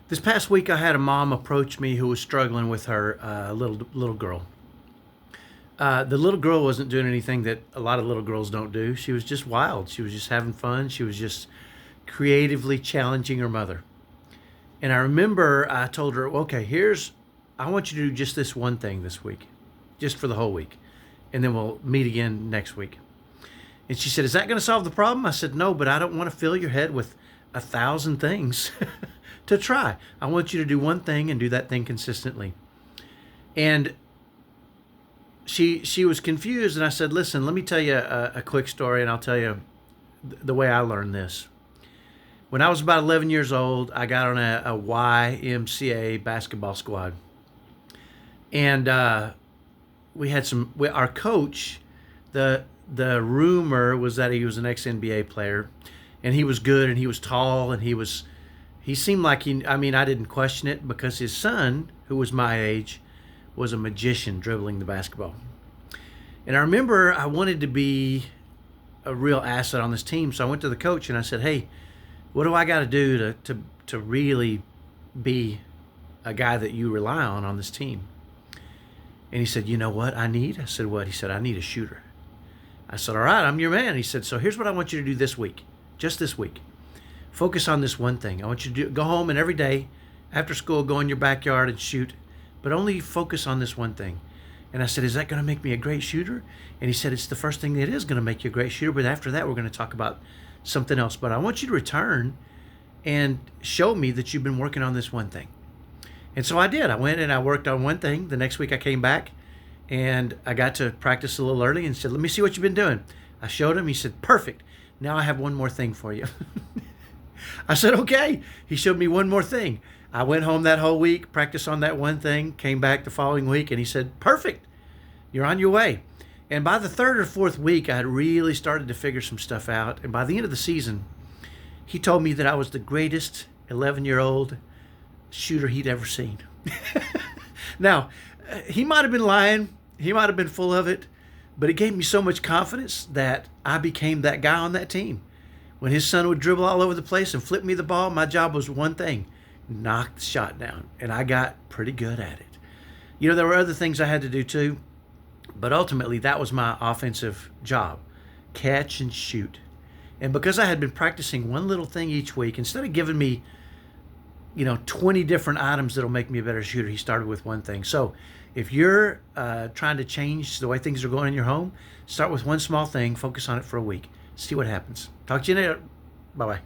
This past week, I had a mom approach me who was struggling with her little girl. The little girl wasn't doing anything that a lot of little girls don't do. She was just wild. She was just having fun. She was just creatively challenging her mother. And I remember I told her, okay, I want you to do just this one thing this week, just for the whole week. And then we'll meet again next week. And she said, is that going to solve the problem? I said, no, but I don't want to fill your head with 1,000 things to try. I want you to do one thing and do that thing consistently. And she was confused, and I said, listen, let me tell you a quick story, and I'll tell you the way I learned this. When I was about 11 years old, I got on a YMCA basketball squad. And our coach, the rumor was that he was an ex-NBA player, and he was good, and he was tall, and he seemed like I didn't question it because his son, who was my age, was a magician dribbling the basketball. And I remember I wanted to be a real asset on this team, so I went to the coach and I said, hey, what do I got to do to really be a guy that you rely on this team? And he said, you know what I need? I said, what? He said, I need a shooter. I said, all right, I'm your man. He said, so here's what I want you to do this week, just this week. Focus on this one thing. I want you to go home and every day after school, go in your backyard and shoot, but only focus on this one thing. And I said, is that going to make me a great shooter? And he said, it's the first thing that is going to make you a great shooter, but after that, we're going to talk about something else. But I want you to return and show me that you've been working on this one thing. And so I did. I went and I worked on one thing. The next week I came back and I got to practice a little early and said, let me see what you've been doing. I showed him. He said, perfect. Now I have one more thing for you. I said, okay. He showed me one more thing. I went home that whole week, practiced on that one thing, came back the following week, and he said, perfect. You're on your way. And by the third or fourth week, I had really started to figure some stuff out. And by the end of the season, he told me that I was the greatest 11-year-old shooter he'd ever seen. Now, he might have been lying. He might have been full of it. But it gave me so much confidence that I became that guy on that team. When his son would dribble all over the place and flip me the ball, my job was one thing: knock the shot down. And I got pretty good at it. You know, there were other things I had to do too, but ultimately that was my offensive job: catch and shoot. And because I had been practicing one little thing each week, instead of giving me 20 different items that'll make me a better shooter, he started with one thing. So if you're trying to change the way things are going in your home, start with one small thing, focus on it for a week, see what happens. Talk to you later. Bye-bye.